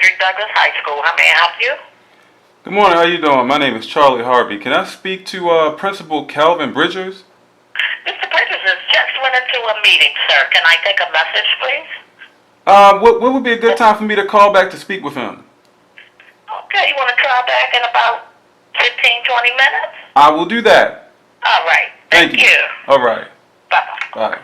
Frederick Douglass High School. How may I help you? Good morning. How you doing? My name is Charlie Harvey. Can I speak to Principal Calvin Bridgers? Mr. Bridges has just went into a meeting, sir. Can I take a message, please? What would be a good time for me to call back to speak with him? Okay, you want to try back in about 15, 20 minutes? I will do that. All right. Thank Thank you. you. All right. Bye-bye. Bye.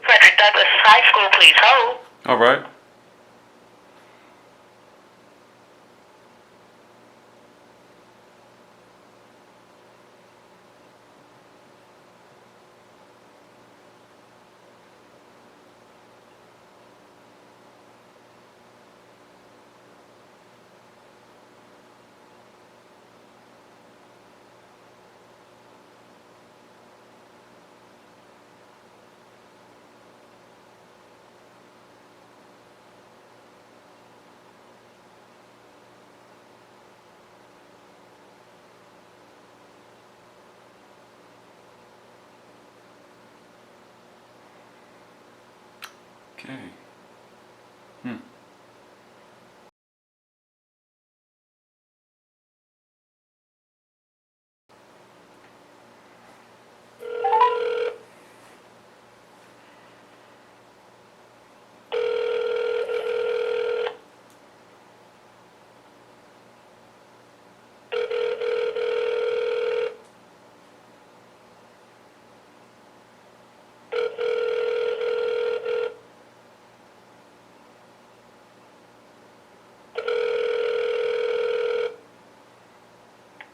Frederick Douglass High School, please hold. All right. Okay. Hmm.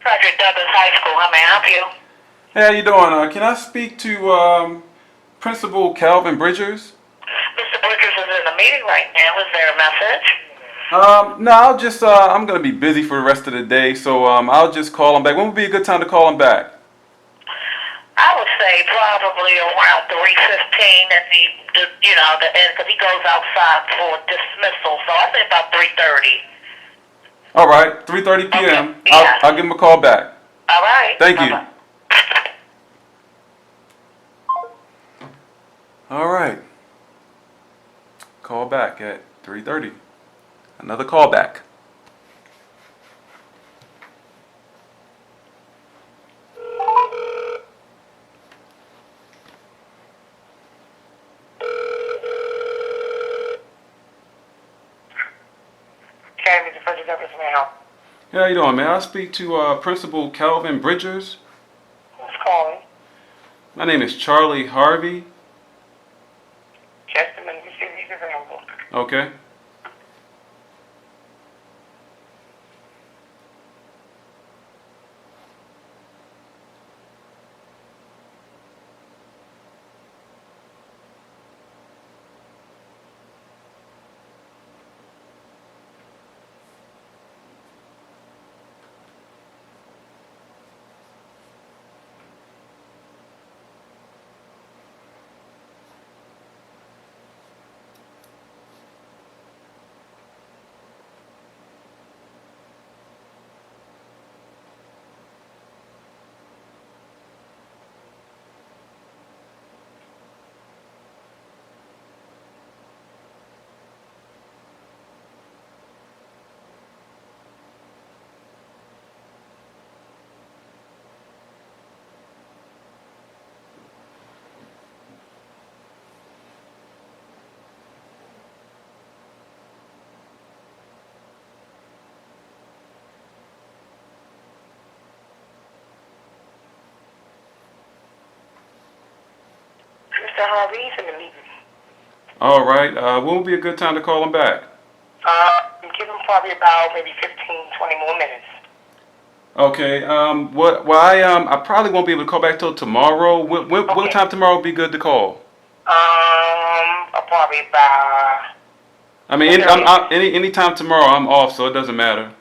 Frederick Douglass High School, how may I help you? Hey, how you doing? Can I speak to Principal Calvin Bridgers? Mr. Bridges is in a meeting right now. Is there a message? No, I'm gonna be busy for the rest of the day, so I'll just call him back. When would be a good time to call him back? I would say probably around 3:15 at the end, because he goes outside for dismissal. So I say about 3:30. All right, 3:30 p.m. Okay. Yeah. I'll give him a call back. All right. Thank you. Bye-bye. All right. Call back at 3:30. Another call back. Okay, Mr. Frederick Douglass, may I help? Hey, how you doing, man? I speak to Principal Calvin Bridgers. Who's calling? My name is Charlie Harvey. Just a minute. Let me see if he's available. Okay. Mr. Harvey's in the meeting. All right. When would be a good time to call him back? Give him probably about maybe 15, 20 more minutes. Okay. I probably won't be able to call back till tomorrow. What Okay. time tomorrow would be good to call? Probably by I mean, the earliest. any time tomorrow I'm off, so it doesn't matter.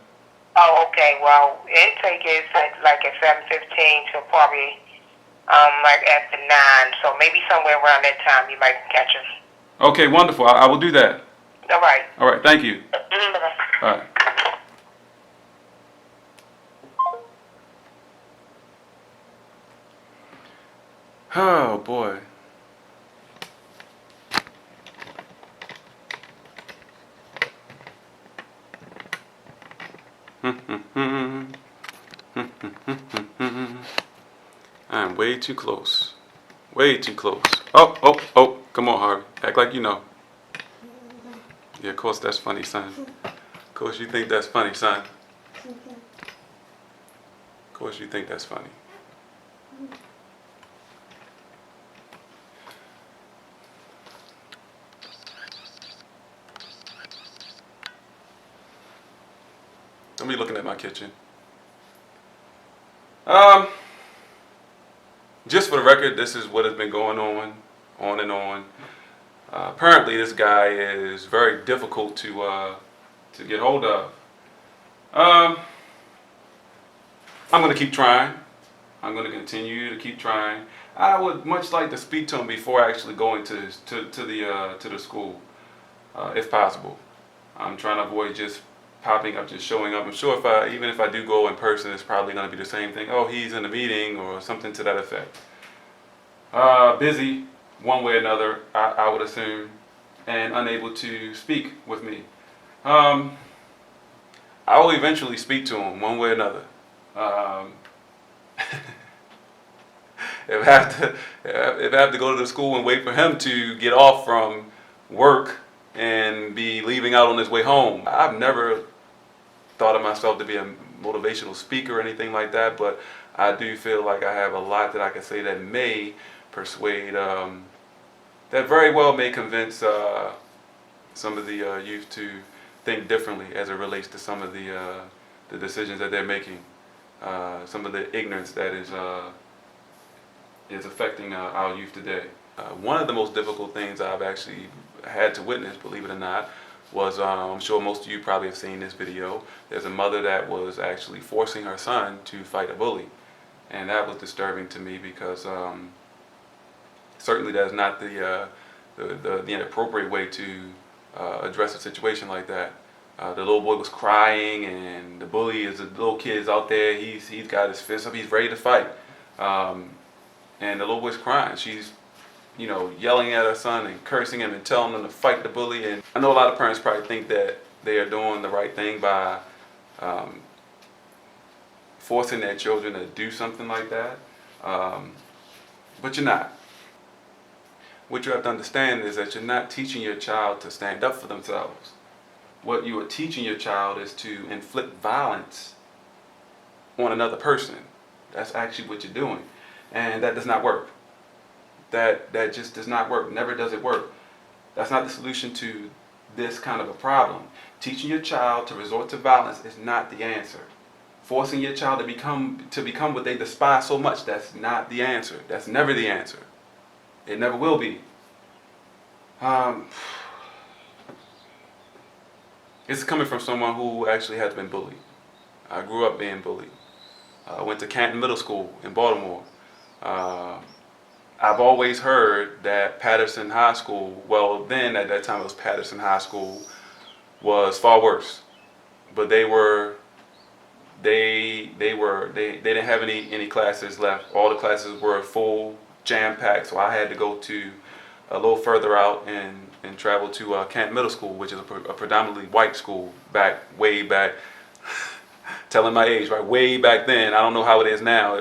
Oh, okay. Well, intake is like at 7:15 to probably like after 9. So maybe somewhere around that time you might catch us. Okay, wonderful. I will do that. All right. All right. Thank you. All right. Oh boy. I'm way too close. Way too close. Oh, oh, oh. Come on, Harvey. Act like you know. Yeah, of course that's funny, son. Of course you think that's funny, son. Of course you think that's funny. Don't be looking at my kitchen. Um, just for the record, this is what has been going on and on. Apparently, this guy is very difficult to get hold of. Um, I'm going to keep trying. I'm going to continue to keep trying. I would much like to speak to him before actually going to the school, if possible. I'm trying to avoid just popping up, just showing up. I'm sure even if I do go in person, it's probably going to be the same thing. Oh, he's in a meeting or something to that effect. Busy, one way or another, I would assume, and unable to speak with me. Um, I will eventually speak to him one way or another. Um, if I have to, if I have to go to the school and wait for him to get off from work and be leaving out on his way home, I've never thought of myself to be a motivational speaker or anything like that, but I do feel like I have a lot that I can say that may persuade, that very well may convince some of the youth to think differently as it relates to some of the decisions that they're making, some of the ignorance that is affecting our youth today. One of the most difficult things I've actually had to witness, believe it or not, was I'm sure most of you probably have seen this video. There's a mother that was actually forcing her son to fight a bully, and that was disturbing to me because certainly that's not the inappropriate way to address a situation like that. The little boy was crying, and the bully is the little kid out there. He's got his fist up. He's ready to fight, and the little boy's crying. She's yelling at her son and cursing him and telling him to fight the bully. And I know a lot of parents probably think that they are doing the right thing by forcing their children to do something like that, but you're not. What you have to understand is that you're not teaching your child to stand up for themselves. What you are teaching your child is to inflict violence on another person. That's actually what you're doing, and that does not work. That just does not work. Never does it work. That's not the solution to this kind of a problem. Teaching your child to resort to violence is not the answer. Forcing your child to become what they despise so much, that's not the answer. That's never the answer. It never will be. It's coming from someone who actually has been bullied. I grew up being bullied. I went to Canton Middle School in Baltimore. I've always heard that Patterson High School, well then at that time it was Patterson High School, was far worse. But they didn't have any classes left. All the classes were full, jam packed, so I had to go to a little further out and travel to Canton Middle School, which is a predominantly white school way back, telling my age, right? Way back then. I don't know how it is now.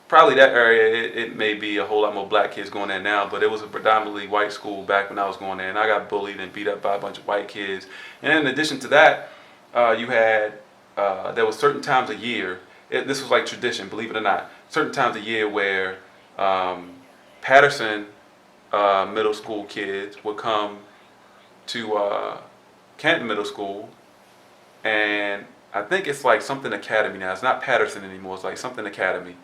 Probably that area, it may be a whole lot more black kids going there now, but it was a predominantly white school back when I was going there, and I got bullied and beat up by a bunch of white kids. And in addition to that, you had, there was certain times a year, this was like tradition, believe it or not, certain times a year where Patterson middle school kids would come to Canton Middle School, and I think it's like something Academy now. It's not Patterson anymore. It's like something Academy.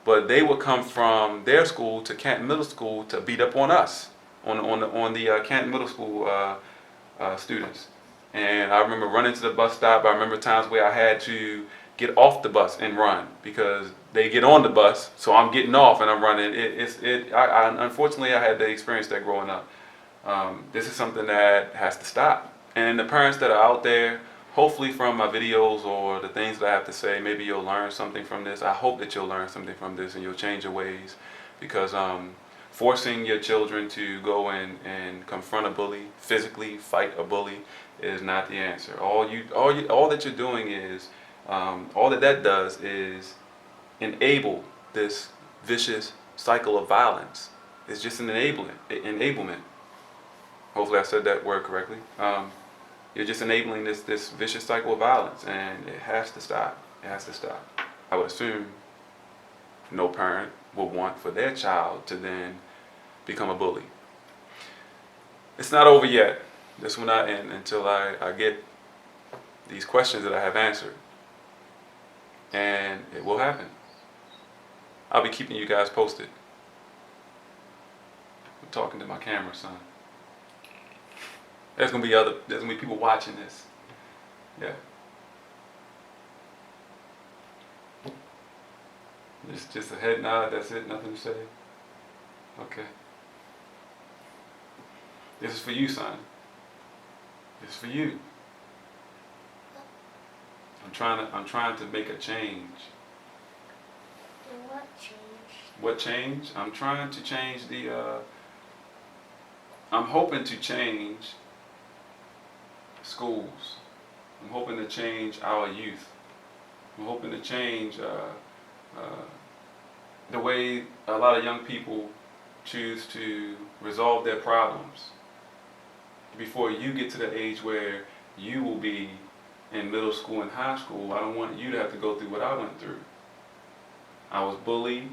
But they would come from their school to Canton Middle School to beat up on us, on the Canton Middle School students. And I remember running to the bus stop. I remember times where I had to get off the bus and run because they get on the bus, so I'm getting off and I'm running. Unfortunately, I had to experience that growing up. This is something that has to stop. And the parents that are out there, hopefully from my videos or the things that I have to say, maybe you'll learn something from this. I hope that you'll learn something from this and you'll change your ways, because forcing your children to go and confront a bully, physically fight a bully, is not the answer. All that you're doing is, all that does is enable this vicious cycle of violence. It's just an enablement. Hopefully I said that word correctly. You're just enabling this vicious cycle of violence, and it has to stop. It has to stop. I would assume no parent would want for their child to then become a bully. It's not over yet. This will not end until I get these questions that I have answered. And it will happen. I'll be keeping you guys posted. I'm talking to my camera, son. There's gonna be people watching this. Yeah. Just a head nod, that's it, nothing to say. Okay. This is for you, son. This is for you. I'm trying to make a change. What change? What change? I'm trying to change I'm hoping to change schools. I'm hoping to change our youth. I'm hoping to change the way a lot of young people choose to resolve their problems before you get to the age where you will be in middle school and high school. I don't want you to have to go through what I went through. I was bullied.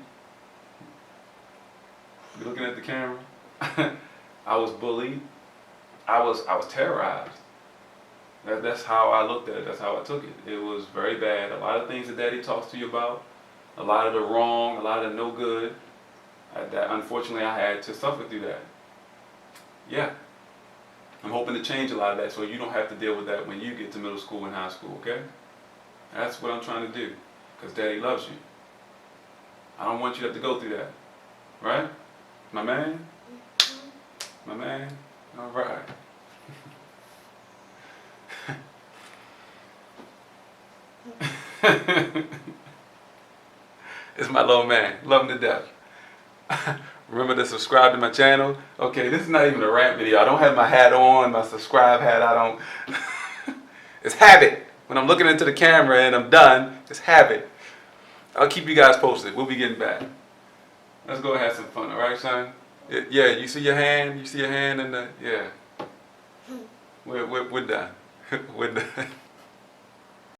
You looking at the camera? I was bullied. I was terrorized. That's how I looked at it. That's how I took it. It was very bad. A lot of things that Daddy talks to you about, a lot of the wrong, a lot of the no good, that unfortunately I had to suffer through that. Yeah. I'm hoping to change a lot of that so you don't have to deal with that when you get to middle school and high school, okay? That's what I'm trying to do, because Daddy loves you. I don't want you to have to go through that. Right? My man? My man? All right. It's my little man. Love him to death. Remember to subscribe to my channel. Okay, this is not even a rant video. I don't have my hat on, my subscribe hat. I don't. It's habit. When I'm looking into the camera and I'm done, it's habit. I'll keep you guys posted. We'll be getting back. Let's go and have some fun, all right, son? Yeah, you see your hand? You see your hand in the, yeah. We're done. We're done.